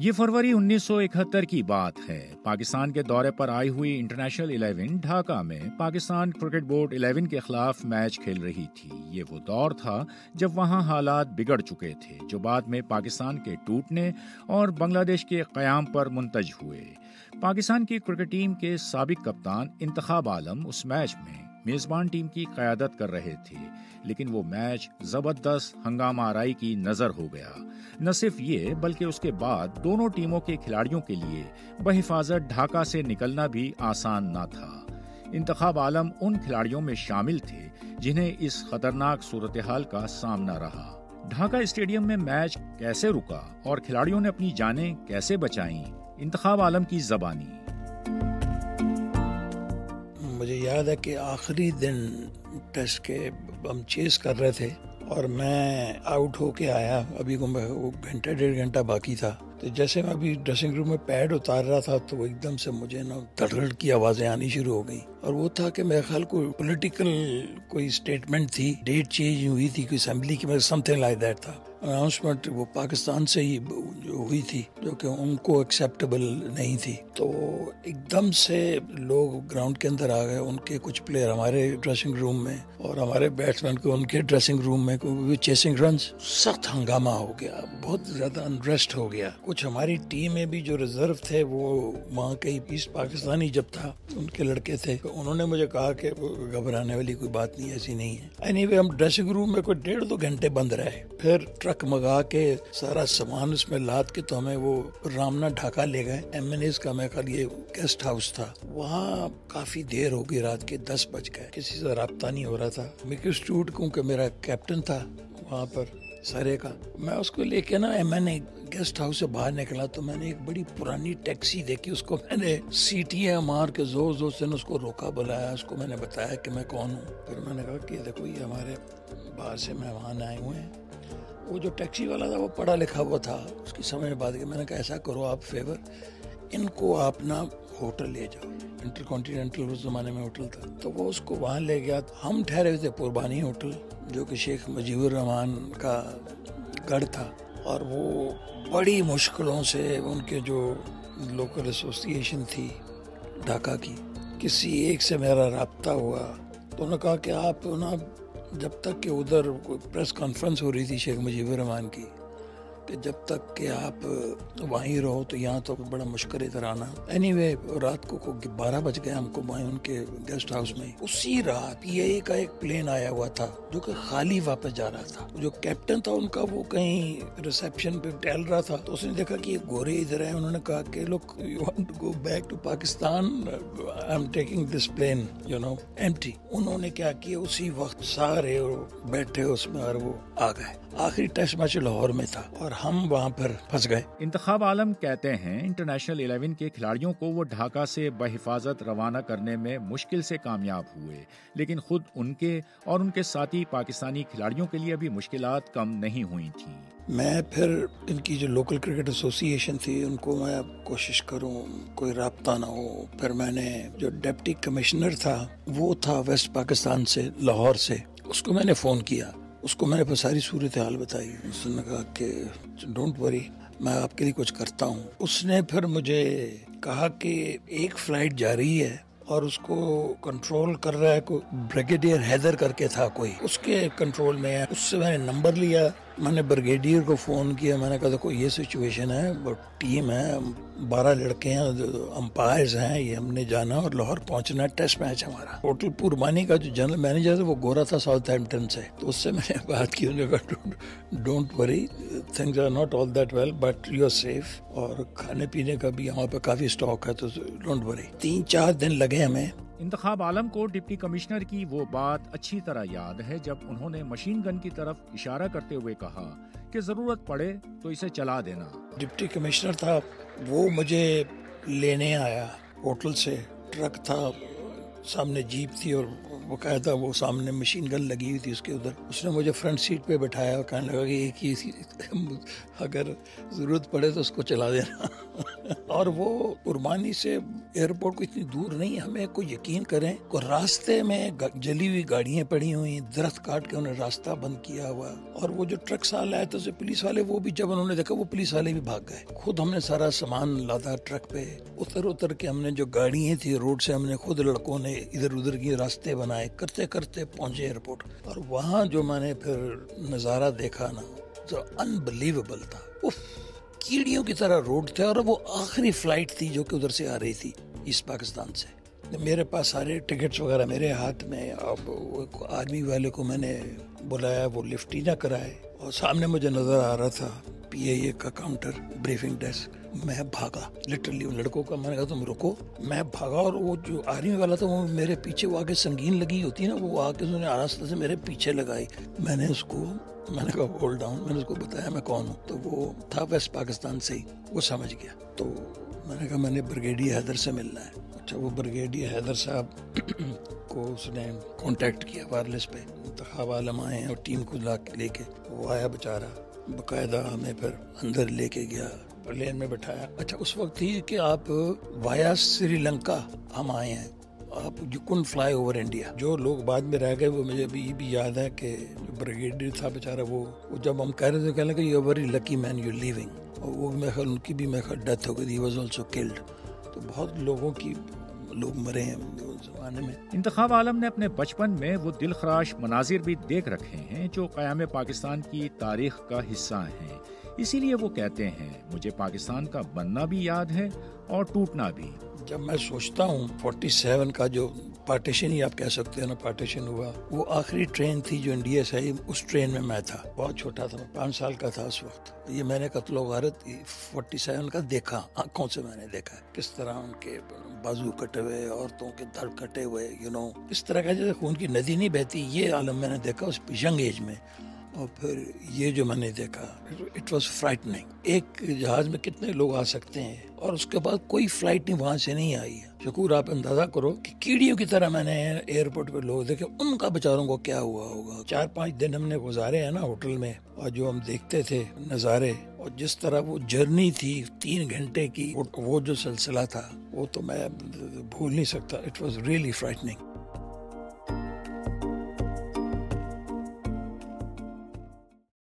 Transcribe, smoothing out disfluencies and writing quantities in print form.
یہ فروری 1971 کی بات ہے۔ پاکستان کے دورے پر آئی ہوئی انٹرنیشنل 11 ڈھاکہ میں پاکستان کرکٹ بورڈ 11 کے خلاف میچ کھیل رہی تھی۔ یہ وہ دور تھا جب وہاں حالات بگڑ چکے تھے جو بعد میں پاکستان کے ٹوٹنے اور بنگلہ دیش کے قیام پر منتج ہوئے۔ پاکستان کی کرکٹ ٹیم کے سابق کپتان انتخاب عالم اس میچ میں میزبان ٹیم کی قیادت کر رہے تھے، لیکن وہ میچ زبردست ہنگامہ آرائی کی نظر ہو گیا۔ نہ صرف یہ بلکہ اس کے بعد دونوں ٹیموں کے کھلاڑیوں کے لیے بحفاظت ڈھاکہ سے نکلنا بھی آسان نہ تھا۔ انتخاب عالم ان کھلاڑیوں میں شامل تھے جنہیں اس خطرناک صورتحال کا سامنا رہا۔ ڈھاکہ اسٹیڈیم میں میچ کیسے رکا اور کھلاڑیوں نے اپنی جانیں کیسے بچائیں، انتخاب عالم کی زبانی۔ مجھے یاد ہے کہ آخری دن ٹیسٹ کے ہم چیز کر رہے تھے اور میں آؤٹ ہو کے آیا، ابھی کو گھنٹہ ڈیڑھ گھنٹہ باقی تھا، تو جیسے میں ابھی ڈریسنگ روم میں پیڈ اتار رہا تھا تو وہ ایک دم سے مجھے دھڑ کی آوازیں آنی شروع ہو گئی، اور وہ تھا کہ میرے خیال کوئی پولیٹیکل کوئی اسٹیٹمنٹ تھی، ڈیٹ چینج ہوئی تھی کوئی اسمبلی کی، سم تھنگ لائک دیٹ تھا، اناؤنسمنٹ وہ پاکستان سے ہی جو ہوئی تھی جو کہ ان کو ایکسیپٹیبل نہیں تھی، تو ایک دم سے لوگ گراؤنڈ کے اندر آ گئے، ان کے کچھ پلیئر ہمارے ڈریسنگ روم میں اور ہمارے بیٹسمین کو ان کے ڈریسنگ روم میں چیسنگ رنز، سخت ہنگامہ ہو گیا، بہت زیادہ انریسٹ ہو گیا۔ کچھ ہماری ٹیم میں بھی جو ریزرو تھے وہ وہاں کے پیس پاکستانی جب تھا ان کے لڑکے تھے، انہوں نے مجھے کہا کہ گھبرانے والی کوئی بات نہیں، ایسی نہیں ہے۔ اینی وے ہم ڈریسنگ روم میں کوئی 1.5-2 گھنٹے بند رہے، پھر ٹرک منگا کے سارا سامان اس میں لاد کے تو ہمیں وہ رامنا ڈھاکہ لے گئے، MNAs کا میں خیال یہ گیسٹ ہاؤس تھا، وہاں کافی دیر ہو گئی، رات کے 10 بج گئے، کسی سے رابطہ نہیں ہو رہا تھا۔ مکی اسٹوٹ کیونکہ میرا کیپٹن تھا وہاں پر سارے کا، میں اس کو لے کے MNA گیسٹ ہاؤس سے باہر نکلا تو میں نے ایک بڑی پرانی ٹیکسی دیکھی، اس کو میں نے سیٹیاں مار کے زور زور سے اس کو روکا، بلایا، اس کو میں نے بتایا کہ میں کون ہوں، پھر میں نے کہا کہ دیکھو یہ ہمارے باہر سے مہمان آئے ہوئے ہیں۔ وہ جو ٹیکسی والا تھا وہ پڑھا لکھا ہوا تھا، اس کی سمجھ بات کہ میں نے کہا ایسا کرو آپ فیور، ان کو آپ نا ہوٹل لے جاؤ، انٹر کانٹیننٹل اس زمانے میں ہوٹل تھا، تو وہ اس کو وہاں لے گیا۔ ہم ٹھہرے ہوئے تھے قربانی ہوٹل جو کہ شیخ مجیب الرحمان کا گڑھ تھا، اور وہ بڑی مشکلوں سے ان کے جو لوکل ایسوسی ایشن تھی ڈھاکہ کی، کسی ایک سے میرا رابطہ ہوا، تو انہوں نے کہا کہ آپ جب تک کہ ادھر پریس کانفرنس ہو رہی تھی شیخ مجیب الرحمان کی، کہ جب تک کہ آپ وہیں رہو تو یہاں تو بڑا مشکل ادھر آنا۔ اینی وے رات کو 12 بج گئے ہم کو وہیں ان کے گیسٹ ہاؤس میں۔ اسی رات PIA کا ایک پلین آیا ہوا تھا جو کہ خالی واپس جا رہا تھا، جو کیپٹن تھا ان کا وہ کہیں ریسیپشن پہ ٹہل رہا تھا، تو اس نے دیکھا کہ یہ گورے ادھر ہیں، انہوں نے کہا کہ لوگ you want to go back to Pakistan, I'm taking this plane empty. انہوں نے کیا کیا، اسی وقت سارے بیٹھے اس میں اور وہ آ گئے۔ آخری ٹیسٹ میچ لاہور میں تھا اور ہم وہاں پر پھنس گئے۔ انتخاب عالم کہتے ہیں انٹرنیشنل 11 کے کھلاڑیوں کو وہ ڈھاکہ سے بحفاظت روانہ کرنے میں مشکل سے کامیاب ہوئے، لیکن خود ان کے اور ان کے ساتھی پاکستانی کھلاڑیوں کے لیے بھی مشکلات کم نہیں ہوئی تھیں۔ میں پھر ان کی جو لوکل کرکٹ ایسوسی ایشن تھی ان کو میں کوشش کروں کوئی رابطہ نہ ہو، پھر میں نے جو ڈپٹی کمشنر تھا وہ تھا ویسٹ پاکستان سے، لاہور سے، اس کو میں نے فون کیا، اس کو میں نے ساری صورتحال بتائی، اس نے کہا کہ ڈونٹ وری میں آپ کے لیے کچھ کرتا ہوں۔ اس نے پھر مجھے کہا کہ ایک فلائٹ جا رہی ہے اور اس کو کنٹرول کر رہا ہے کوئی بریگیڈیئر حیدر کر کے تھا کوئی، اس کے کنٹرول میں ہے۔ اس سے میں نے نمبر لیا، میں نے بریگیڈیئر کو فون کیا، میں نے کہا دیکھو یہ سچویشن ہے، ٹیم ہے، 12 لڑکے ہیں، امپائرز ہیں، یہ ہم نے جانا اور لاہور پہنچنا ہے، ٹیسٹ میچ ہمارا۔ ہوٹل پوربانی کا جو جنرل مینیجر ہے وہ گورا تھا ساؤتھ ہیمپٹن سے، تو اس سے میں نے بات کی، انہوں نے کہا don't worry things are not all that well but you are safe, اور کھانے پینے کا بھی یہاں پہ کافی اسٹاک ہے، تو ڈونٹ وری۔ 3-4 دن لگے ہمیں۔ انتخاب عالم کو ڈپٹی کمشنر کی وہ بات اچھی طرح یاد ہے جب انہوں نے مشین گن کی طرف اشارہ کرتے ہوئے کہا کہ ضرورت پڑے تو اسے چلا دینا۔ ڈپٹی کمشنر تھا، وہ مجھے لینے آیا ہوٹل سے، ٹرک تھا، سامنے جیپ تھی اور باقاعدہ وہ سامنے مشین گن لگی ہوئی تھی اس کے ادھر، اس نے مجھے فرنٹ سیٹ پہ بٹھایا اور کہنے لگا کہ ایک ہی اگر ضرورت پڑے تو اس کو چلا دینا۔ اور وہ قربانی سے ایئرپورٹ کو اتنی دور نہیں، ہمیں کوئی یقین کریں کو راستے میں جلی ہوئی گاڑیاں پڑی ہوئی، درخت کاٹ کے انہوں نے راستہ بند کیا ہوا، اور وہ جو ٹرک سال آئے تھے پولیس والے، وہ بھی جب انہوں نے دیکھا وہ پولیس والے بھی بھاگ گئے. خود ہم نے سارا سامان لادا ٹرک پہ، اتر کے ہم نے جو گاڑیاں تھی روڈ سے، ہم نے خود لڑکوں نے ادھر ادھر کی راستے بنائے، کرتے کرتے پہنچے ایئرپورٹ. اور وہاں جو میں نے پھر نظارہ دیکھا نا، جو انبلیویبل تھا. کیڑیوں کی طرح روڈ تھے، اور وہ آخری فلائٹ تھی جو کہ ادھر سے آ رہی تھی ایسٹ پاکستان سے. میرے پاس سارے ٹکٹس وغیرہ میرے ہاتھ میں. اب آرمی والے کو میں نے بلایا، وہ لفٹ ہی نہ کرائے، اور سامنے مجھے نظر آ رہا تھا PIA کا کاؤنٹر، بریفنگ ڈیسک. میں بھاگا لٹرلی، لڑکوں کا میں نے کہا تم رکو. میں بھاگا، اور وہ جو آرمی والا تھا وہ میرے پیچھے، وہ آگے سنگین لگی ہوتی ہے نا، وہ آ کے انہوں نے آراستے سے میرے پیچھے لگائی. میں نے کہا ہولڈ ڈاؤن. میں نے اس کو بتایا میں کون ہوں، تو وہ تھا ویسٹ پاکستان سے ہی، وہ سمجھ گیا. تو میں نے کہا میں نے بریگیڈیئر حیدر سے ملنا ہے. اچھا، وہ بریگیڈیئر حیدر صاحب کو اس نے کانٹیکٹ کیا وائرلیس پہ، انتخاب عالم آئے ہیں اور ٹیم کو لے کے. وہ آیا بیچارہ، باقاعدہ ہمیں پھر اندر لے کے گیا، پلین میں بٹھایا. اچھا، اس وقت تھی کہ آپ وایا سری لنکا ہم آئے ہیں، آپ یو کن فلائی اوور انڈیا. جو لوگ بعد میں رہ گئے وہ مجھے بھی یاد ہے کہ جو بریگیڈیئر تھا بیچارہ، وہ جب ہم کہہ رہے تھے کہنے کہ you very lucky man you living, اور وہ میرے خیال ان کی بھی میرے خیال ڈیتھ ہو گئی، ہی واز آلسو کلڈ. تو بہت لوگ مرے ہیں اس زمانے میں. انتخاب عالم نے اپنے بچپن میں وہ دل خراش مناظر بھی دیکھ رکھے ہیں جو قیام پاکستان کی تاریخ کا حصہ ہیں. اسی لیے وہ کہتے ہیں مجھے پاکستان کا بننا بھی یاد ہے اور ٹوٹنا بھی. جب میں سوچتا ہوں 47 کا جو پارٹیشن ہی آپ کہہ سکتے ہیں نا، پارٹیشن ہوا، وہ آخری ٹرین تھی جو انڈیا سے آئی، اس ٹرین میں تھا. بہت چھوٹا تھا، 5 سال کا تھا اس وقت. یہ میں نے قتل و غارت 47 کا دیکھا، آنکھوں سے میں نے دیکھا کس طرح ان کے بازو کٹے ہوئے، عورتوں کے دھڑ کٹے ہوئے، اس طرح کا جیسے خون کی ندی نہیں بہتی، یہ عالم میں نے دیکھا اس ینگ ایج میں. اور پھر یہ جو میں نے دیکھا، اٹ واز فرائٹنگ. ایک جہاز میں کتنے لوگ آ سکتے ہیں، اور اس کے بعد کوئی فلائٹ نہیں وہاں سے نہیں آئی. شکور، آپ اندازہ کرو کہ کیڑیوں کی طرح میں نے ایئرپورٹ پہ لوگ دیکھے، ان کا بیچاروں کو کیا ہوا ہوگا. 4-5 دن ہم نے گزارے ہیں نا ہوٹل میں، اور جو ہم دیکھتے تھے نظارے، اور جس طرح وہ جرنی تھی 3 گھنٹے کی، وہ جو سلسلہ تھا وہ تو میں بھول نہیں سکتا. It was really frightening.